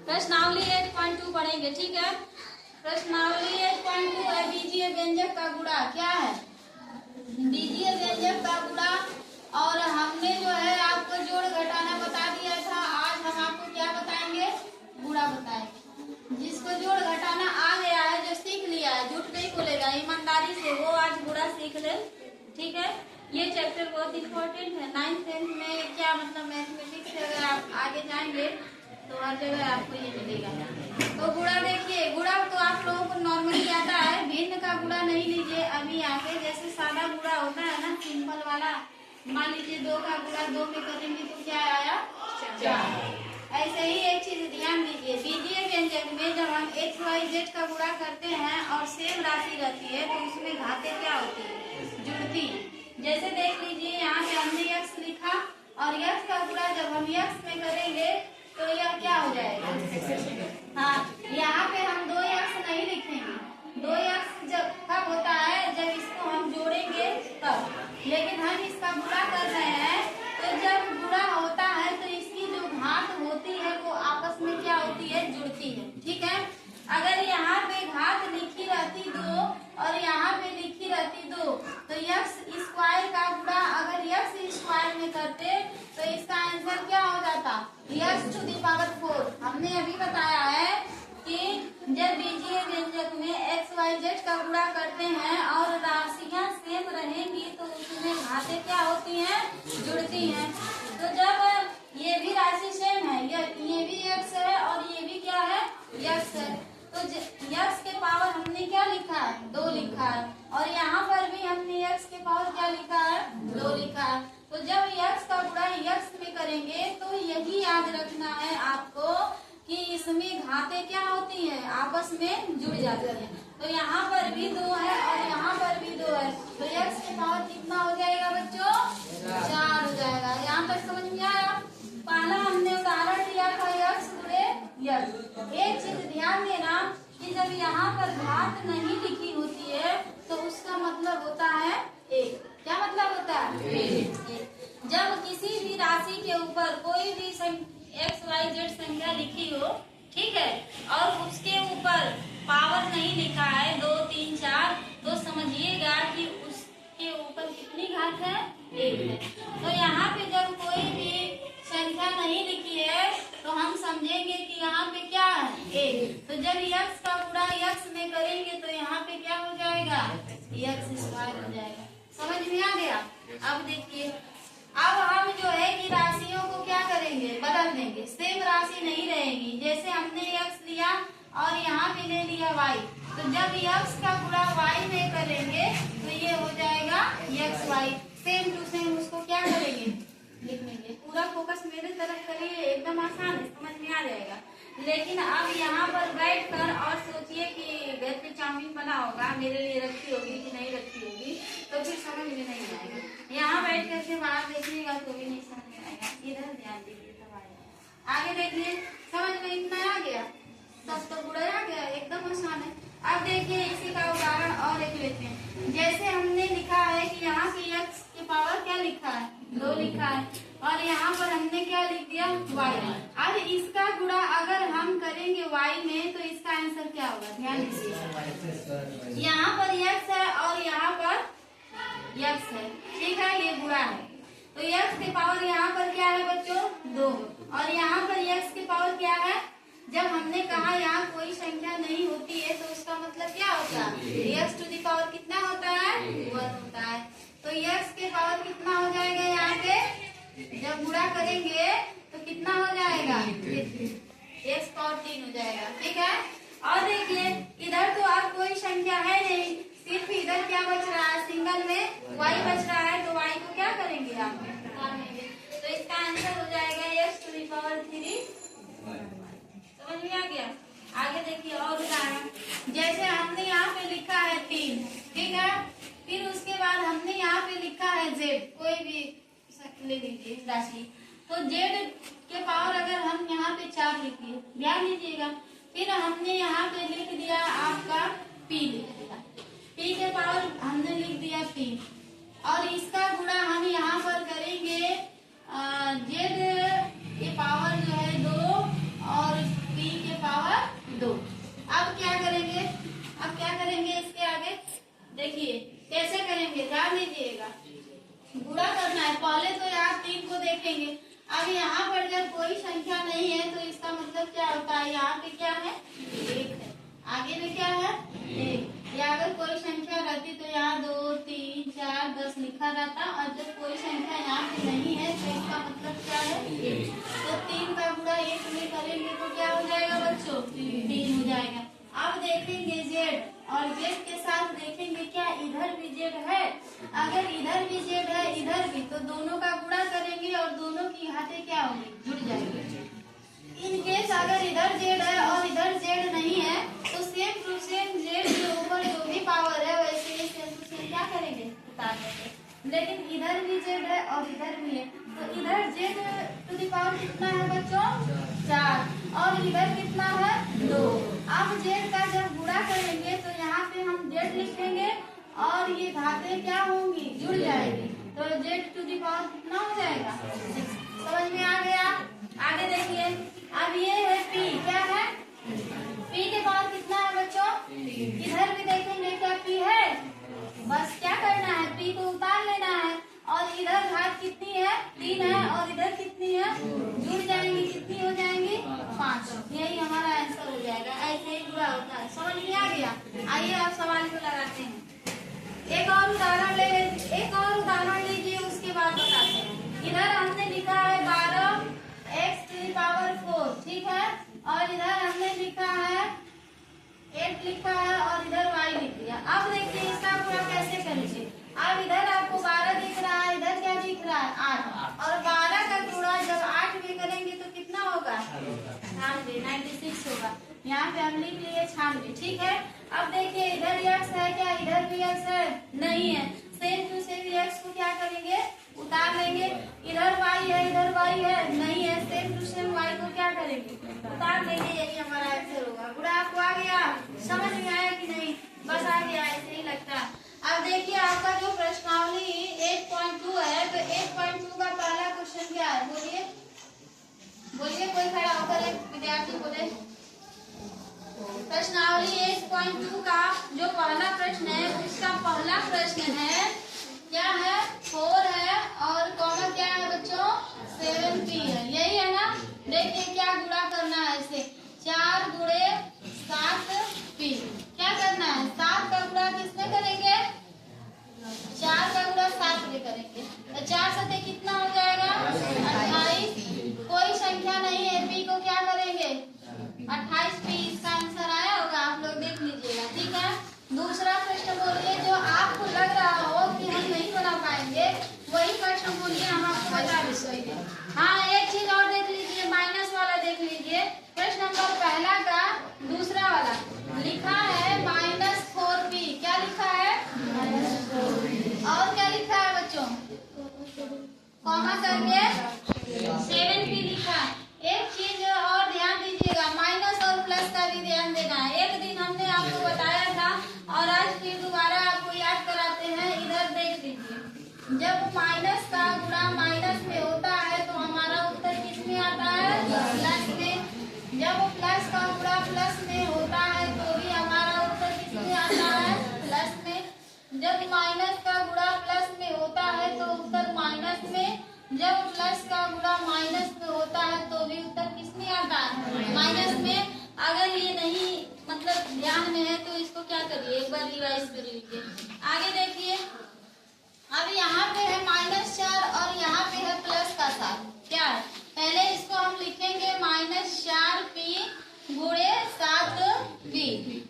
प्रश्नावली 8.2 पढ़ेंगे, ठीक है। प्रश्नावली 8.2 है बीजीय व्यंजक का गुणा। क्या है? बीजीय व्यंजक का गुणा। और हमने जो है आपको जोड़ घटाना बता दिया था। आज हम आपको क्या बताएंगे? गुणा बताएंगे। जिसको जोड़ घटाना आ गया है, जो सीख लिया है, झूठ नहीं बोलेगा, ईमानदारी से, वो आज गुणा सीख ले, ठीक है। ये चैप्टर बहुत इम्पोर्टेंट है। 9th 10th में क्या मतलब मैथमेटिक्स से अगर आप आगे जाएंगे तो हर जगह आपको ये मिलेगा। तो गुणा देखिए, गुणा तो आप लोगों को नॉर्मली आता है, भिन्न का गुणा नहीं लीजिए अभी आगे। जैसे सादा गुणा होता है ना, सिंपल वाला, मान लीजिए 2 का गुणा 2 में करेंगे तो क्या आया? 4। ऐसे ही एक चीज ध्यान दीजिए, बीजीय व्यंजक में जब हम x y z का गुणा करते हैं और सेम राशि रहती है तो उसमें घातें क्या होती है? जुड़ती। जैसे देख लीजिए, यहाँ पे हमने x लिखा और x का गुणा जब हम x में करेंगे तो यह क्या हो जाएगा? हाँ, यहाँ पे हम 2x नहीं लिखेंगे। 2x जब कब होता है? जब इसको हम जोड़ेंगे तब। लेकिन हम इसका गुणा कर रहे हैं, तो जब गुणा होता है तो इसकी जो घात होती है वो आपस में क्या होती है? जुड़ती है, ठीक है। अगर यहाँ पे घात लिखी रहती 2 और यहाँ पे लिखी रहती 2, तो x स्क्वायर का गुणा अगर x स्क्वायर में करते तो इसका आंसर क्या हो जाता? x to the power 4। हमने अभी बताया है कि जब बीजीय व्यंजक में x y z का गुणा करते हैं और राशियां सेम रहेंगी तो उसमें घातें क्या होती हैं? जुड़ती हैं। तो जब ये भी राशि सेम है, ये भी x है और ये भी क्या है? x है, तो x के पावर हमने क्या लिखा है? 2 लिखा है। और यहाँ पर भी हमने x के पावर क्या लिखा है? 2 लिखा है। तो जब x का गुणा x में करेंगे तो यही याद रखना है आपको कि इसमें घातें क्या होती हैं? आपस में जुड़ जाती हैं। तो यहाँ पर भी 2 है और यहाँ पर भी 2 है, तो x के पावर कितना हो जाएगा बच्चों? 4 हो जाएगा। यहाँ तक समझ में आया? पहला हमने उदाहरण लिया था x गुणे x। एक चीज ध्यान देना कि जब यहाँ पर घात नहीं लिखी होती है तो उसका मतलब होता है 1। क्या मतलब होता है? 1। जब किसी भी राशि के ऊपर कोई भी x y z संख्या लिखी हो, ठीक है, और उसके ऊपर पावर नहीं लिखा है 2 3 4, तो समझिएगा कि उसके ऊपर कितनी घात है? 1 है। तो यहाँ पे जब कोई भी संख्या नहीं लिखी है तो हम समझेंगे कि यहाँ पे क्या है? 1। तो जब x का गुणा x में करेंगे तो यहाँ पे क्या हो जाएगा? x स्क्वायर हो जाएगा। समझ में आ गया? अब देखिए, अब हम जो है कि राशियों को क्या करेंगे? बदल देंगे। सेम राशि नहीं रहेगी। जैसे हमने x लिया और यहाँ पे ले लिया y, तो जब x का गुणा y में करेंगे तो ये हो जाएगा xy। सेम टू सेम उसको क्या करेंगे? लिख लेंगे। पूरा फोकस मेरे तरफ करिए, एकदम आसान है, समझ में आ जाएगा। लेकिन अब यहाँ पर बैठ कर और सोचिए कि घर पे चाउमीन बना होगा, मेरे लिए रखी होगी कि नहीं रखी होगी, तो फिर समझ में नहीं आएगा। यहाँ बैठ करके बाहर देखिएगा तो भी नहीं समझ में आएगा। इधर ध्यान दीजिए, तब आएगा। आगे देखिए, समझ में इतना आ गया? सब तो बुरा आ गया, एकदम आसान है। अब देखिए इसी का उदाहरण और एक लेते हैं। जैसे हमने लिखा है कि यहाँ की x की पावर क्या लिखा है? 2 लिखा है और यहाँ पर हमने क्या लिख दिया? y। अब इसका गुणा अगर हम करेंगे y में तो इसका आंसर क्या होगा? ध्यान दीजिए, यहाँ पर x है और यहाँ पर x है, ठीक है, ये गुणा है। तो x के पावर यहाँ पर क्या है बच्चों? 2। और यहाँ पर x के पावर क्या है? जब हमने कहा यहाँ कोई संख्या नहीं होती है तो उसका मतलब क्या होता है? x टू दी पावर कितना होता है? 1 होता है। तो x के पावर कितना हो जाएगा? यहाँ पे जब गुणा करेंगे तो कितना हो जाएगा? x पावर 3 हो जाएगा, ठीक है। और देखिए इधर तो अब कोई संख्या है नहीं, सिर्फ इधर क्या बच रहा है? सिंगल में y बच रहा है, तो y को क्या करेंगे? आप निकालेंगे। तो इसका आंसर हो जाएगा x टू दी पावर 3। समझ में आ गया? आगे देखिए और उदाहरण। जैसे हमने यहाँ पे लिखा है 3, ठीक है, फिर उसके बाद हमने यहाँ पे लिखा है z, कोई भी ले लीजिए राशि, तो z के पावर अगर हम यहाँ पे 4 लिखिए, ध्यान दीजिएगा। फिर हमने यहाँ पे लिख दिया आपका p, लिख दिया p के पावर हमने लिख दिया 3 और इसका गुणा हम यहाँ पर करेंगे z के पावर जो है 2 और p देखिए कैसे करेंगे, ध्यान दीजिएगा। गुणा करना है, पहले तो यहाँ 3 को देखेंगे। अब यहाँ पर जब कोई संख्या नहीं है तो इसका मतलब क्या होता है, यहाँ पे क्या है 1 है, आगे में क्या है 1। या अगर कोई संख्या रहती तो यहाँ 2 3 4 10 लिखा रहता, और जब कोई संख्या यहाँ पे नहीं है तो इसका मतलब क्या है 1। तो 3 का गुणा 1 में करेंगे तो क्या हो जाएगा बच्चों, 3 हो जाएगा। अब देखेंगे जेड, और जेड के साथ देखेंगे क्या इधर भी जेड है। अगर इधर भी जेड है इधर भी, तो दोनों का गुणा करेंगे और दोनों की घातें क्या होंगी, जुड़ जाएंगे। इन केस अगर इधर जेड है और इधर जेड नहीं है तो सेम टू सेम जेड के ऊपर जो भी पावर है वैसे सेम टू सेम क्या करेंगे, उतार देंगे। लेकिन इधर भी जेड है और इधर भी है, तो इधर जेड टू द पावर कितना है बच्चों 4, और इधर कितना है 2। अब जेड का जब गुणा करेंगे तो यहाँ पे हम जेड लिखेंगे और ये घातें क्या होंगी, जुड़ जाएगी। तो जेड टू द पावर कितना हो जाएगा 6। समझ में आ गया। आगे देखिए, अब ये है पी, क्या है पी के पावर कितना है बच्चों, इधर भी देखेंगे क्या पी है, बस क्या करना है पी को उतार लेना है। और इधर घात कितनी है 3 है, और इधर कितनी है, जुड़ जाएंगी, कितनी हो जाएंगी 5। यही हमारा आंसर हो जाएगा। ऐसे ही पूरा होता है। समझ में आ गया। आइए आप सवाल को लगाते हैं। एक और उदाहरण लीजिए, उसके बाद बताते हैं। इधर हमने लिखा है 12x टू द पावर 4, ठीक है, और इधर हमने लिखा है 8 लिखा है, और इधर y लिख दिया। अब देखिए इसका पूरा कैसे करेंगे। अब इधर आपको 12 दिख रहा है, इधर क्या दिख रहा है 8, और 12 का गुणा जब 8 में करेंगे तो कितना होगा 96 होगा। यहाँ पे हम लिख लिए 96, ठीक है। अब देखिए इधर x है क्या, इधर भी x है, नहीं है। सेम टू सेम x को क्या करेंगे, उतार लेंगे। इधर y है, इधर y है, नहीं है। सेम टू सेम y को क्या करेंगे, उतार लेंगे। यही हमारा आंसर होगा। गुणा आपको आ गया, समझ में आया कि नहीं, बस आ गया, ऐसे ही लगता है। अब देखिए आपका जो प्रश्नावली 8.2 है, तो 8.2 का पहला क्वेश्चन क्या है, बोलिए बोलिए, कोई खड़ा होकर एक विद्यार्थी बोले। प्रश्नावली 8.2 का जो पहला प्रश्न है, उसका पहला प्रश्न है क्या है 4 है, और कॉमा क्या है बच्चों 7p है, यही है ना। देखिए क्या गुणा करना है इसे, 4 गुणे 7p। क्या करना है, 7 का गुणा किसमें करेंगे, 4 का गुणा 7 में करेंगे। तो 4 सते कितना हो जाएगा 28। कोई संख्या नहीं है, p को क्या करेंगे 28p। इसका आंसर आया होगा, आप लोग देख लीजिएगा, ठीक है। दूसरा प्रश्न बोलिए, जो आपको लग रहा हो कि हम नहीं बना पाएंगे वही प्रश्न बोलिए, हम आपको बता देंगे। हाँ, एक चीज और देख लीजिए, माइनस वाला देख लीजिए। प्रश्न नंबर पहला का दूसरा वाला लिखा है -4p। क्या लिखा है और क्या लिखा है बच्चों, कॉमा करके 7p लिखा है। एक चीज और ध्यान दीजिएगा, माइनस और प्लस का भी ध्यान देना है। एक दिन हमने आपको बताया था और आज फिर दोबारा आपको याद कराते हैं। इधर देख लीजिए, जब माइनस का गुणा माइनस में होता है तो हमारा उत्तर किस में आता है, प्लस में। जब प्लस का गुणा प्लस में होता है तो भी हमारा उत्तर किस में आता है, प्लस में। जब माइनस का गुणा प्लस में होता है तो उत्तर माइनस में। जब प्लस का गुणा माइनस में होता है तो भी उत्तर किस में आता है, माइनस में। अगर ये नहीं मतलब ध्यान में है तो इसको क्या करिए, एक बार रिवाइज कर लीजिए। आगे देखिए, अब यहाँ पे है -4 और यहाँ पे है प्लस का 7। क्या है, पहले इसको हम लिखेंगे -4p गुणे 7p।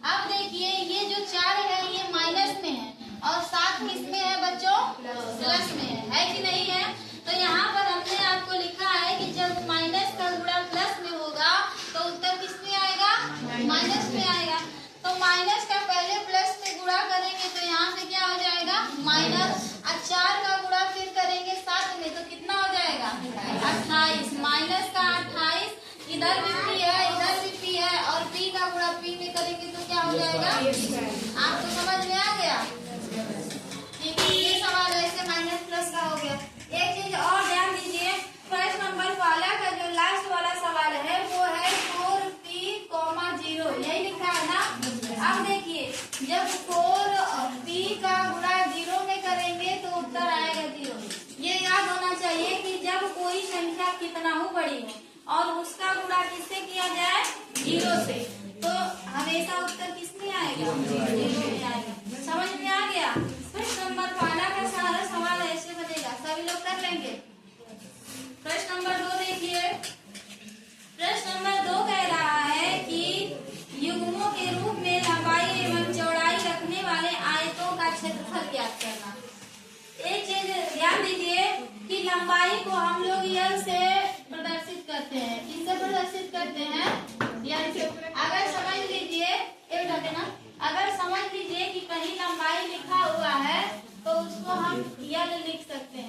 अब देखिए ये जो 4 है ये माइनस में है और 7 किस में है बच्चों, प्लस में है कि नहीं है। तो यहाँ पर हमने आपको लिखा है कि जब माइनस का गुणा प्लस में होगा तो उत्तर किस में आएगा, माइनस में आएगा। तो माइनस का पहले प्लस में गुणा करेंगे तो यहाँ पे क्या हो जाएगा माइनस, और 4 का गुणा फिर करेंगे 7 में तो कितना हो जाएगा 28। माइनस का 28, इधर भी p है इधर भी p है, और p का गुणा p में करेंगे तो क्या हो जाएगा, आपको समझ में आ गया। ठीक है, ये सवाल ऐसे माइनस प्लस का हो गया। एक चीज और ध्यान दीजिए, प्रश्न नंबर वाला का जो लास्ट वाला सवाल है वो है 4p, 0, यही लिखा है ना। अब देखिए जब 4p संख्या कितना हो बड़ी हो और उसका गुणा किससे किया जाए 0 से, तो हमेशा उत्तर किस में आएगा 0 में आएगा। समझ में आ गया। प्रश्न नंबर 12 का सारा सवाल ऐसे बनेगा, सभी लोग कर लेंगे। प्रश्न नंबर 2 देखिए। प्रश्न नंबर 2 कह रहा है कि युग्मों के रूप में लंबाई एवं चौड़ाई रखने वाले आयतों का क्षेत्रफल ज्ञात करना। एक चीज ध्यान दीजिए कि लंबाई को हम लोग यल से प्रदर्शित करते हैं, किससे प्रदर्शित करते हैं यल से। अगर समझ लीजिए अगर समझ लीजिए कि कहीं लंबाई लिखा हुआ है तो उसको हम यल लिख सकते हैं।